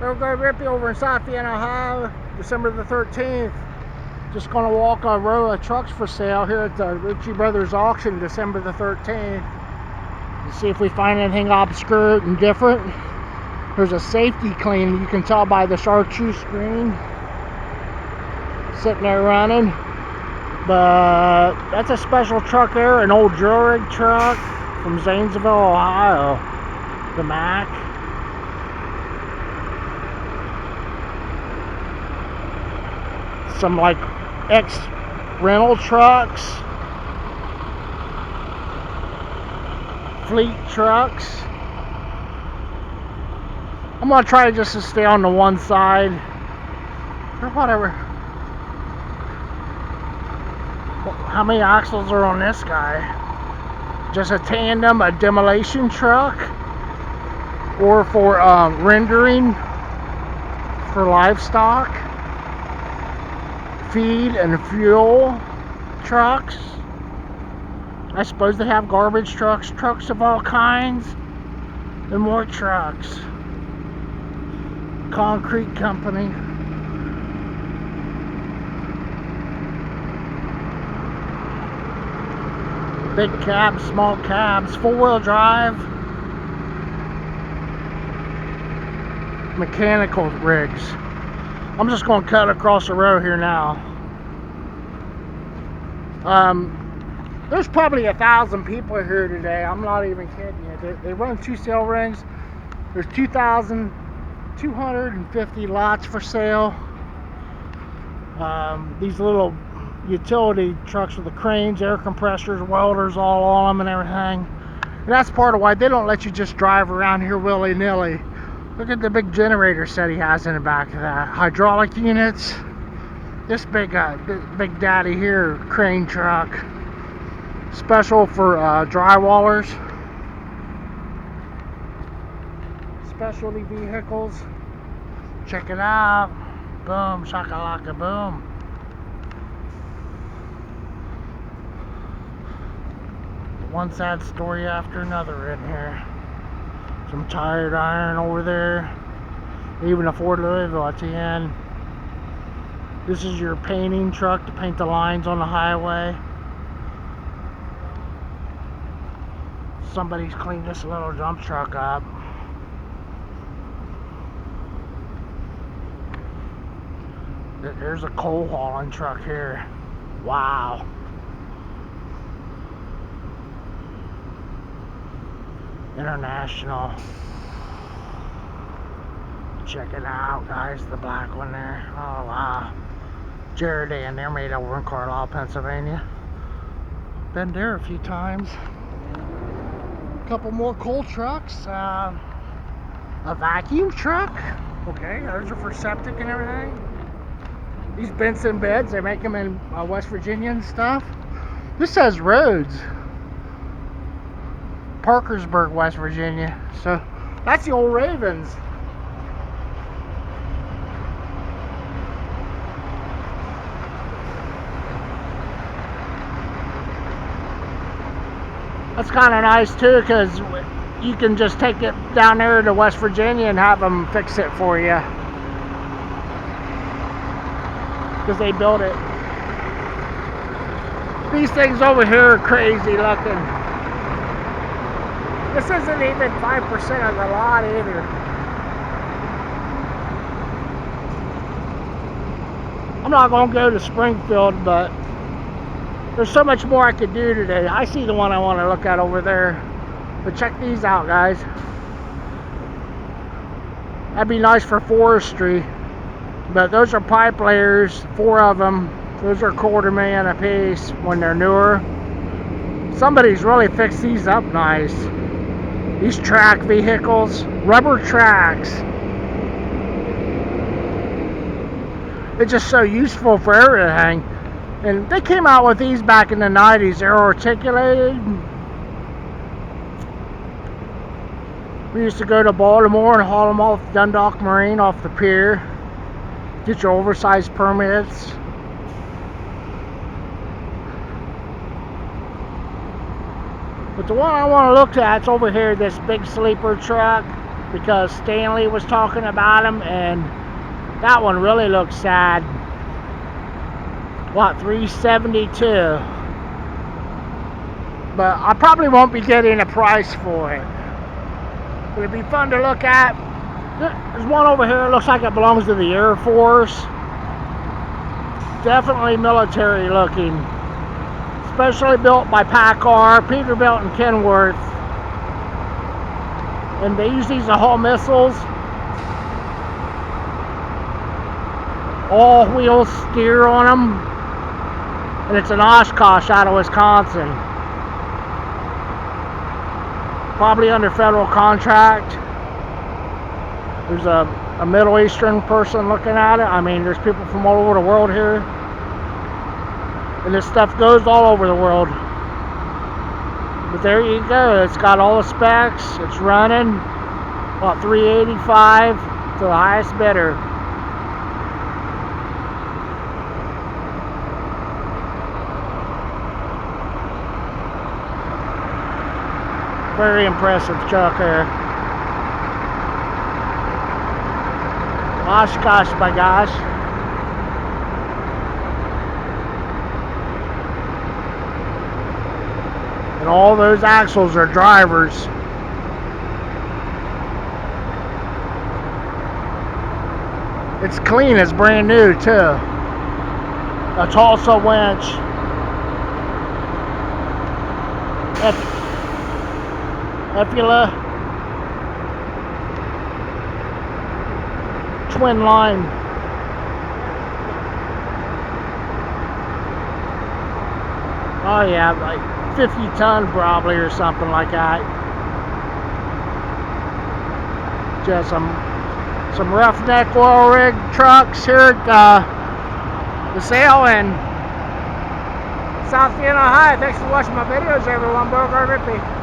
Little Guy Rippy over in South Vienna, Ohio, December the 13th. Just going to walk a row of trucks for sale here at the Ritchie Brothers auction, December the 13th. And see if we find anything obscure and different. There's a safety clean, you can tell by the chartreuse screen sitting there running. But that's a special truck there, an old drill rig truck from Zanesville, Ohio. The Mack. Some like ex-rental trucks, fleet trucks. I'm gonna try just to stay on the one side or whatever. How many axles are on this guy? Just a tandem, a demolition truck, or for rendering for livestock, feed and fuel trucks. I suppose they have garbage trucks, trucks of all kinds, and more trucks. Concrete company. Big cabs, small cabs, four-wheel drive, mechanical rigs. I'm just going to cut across the road here now. There's probably 1,000 people here today. I'm not even kidding you. They run 2 sale rings. There's 2,250 lots for sale. These little utility trucks with the cranes, air compressors, welders all on them and everything. And that's part of why they don't let you just drive around here willy-nilly. Look at the big generator set he has in the back of that. Hydraulic units. This big daddy here, crane truck. Special for drywallers. Specialty vehicles. Check it out. Boom, shakalaka boom. One sad story after another in here. Some tired iron over there. Even a Ford Louisville at the end. This is your painting truck to paint the lines on the highway. Somebody's cleaned this little dump truck up. There's a coal hauling truck here. Wow. International. Check it out, guys. The black one there. Oh, wow. Jared and they're made over in Carlisle, Pennsylvania. Been there a few times. A couple more coal trucks. A vacuum truck. Okay, those are for septic and everything. These Benson beds, they make them in West Virginia and stuff. This says Rhodes. Parkersburg, West Virginia. So that's the old Ravens. That's kind of nice too, because you can just take it down there to West Virginia and have them fix it for you. Because they built it. These things over here are crazy looking. This isn't even 5% of the lot either. I'm not going to go to Springfield, but there's so much more I could do today. I see the one I want to look at over there. But check these out, guys. That'd be nice for forestry. But those are pipe layers, 4 of them. Those are $250,000 a piece when they're newer. Somebody's really fixed these up nice. These track vehicles, rubber tracks. It's just so useful for everything. And they came out with these back in the 90s. They're articulated. We used to go to Baltimore and haul them off Dundalk Marine off the pier. Get your oversized permits. But the one I want to look at is over here, this big sleeper truck. because Stanley was talking about them, and that one really looks sad. What, $372? But I probably won't be getting a price for it. It'd be fun to look at. There's one over here, it looks like it belongs to the Air Force. Definitely military looking. Especially built by PACCAR, Peterbilt and Kenworth. And they use these to haul missiles. All-wheel steer on them. And it's an Oshkosh out of Wisconsin. Probably under federal contract. There's a Middle Eastern person looking at it. I mean, there's people from all over the world here. And this stuff goes all over the world. But there you go. It's got all the specs. It's running. About $385 to the highest bidder. Very impressive truck here. Oshkosh, my gosh. And all those axles are drivers. It's clean, it's brand new too. A Tulsa winch. Efula twin line. Oh yeah, like 50 ton probably or something like that. Just some roughneck oil rig trucks here at the sale in South Vienna, Ohio. Thanks for watching my videos, everyone. Beauregard Rippey.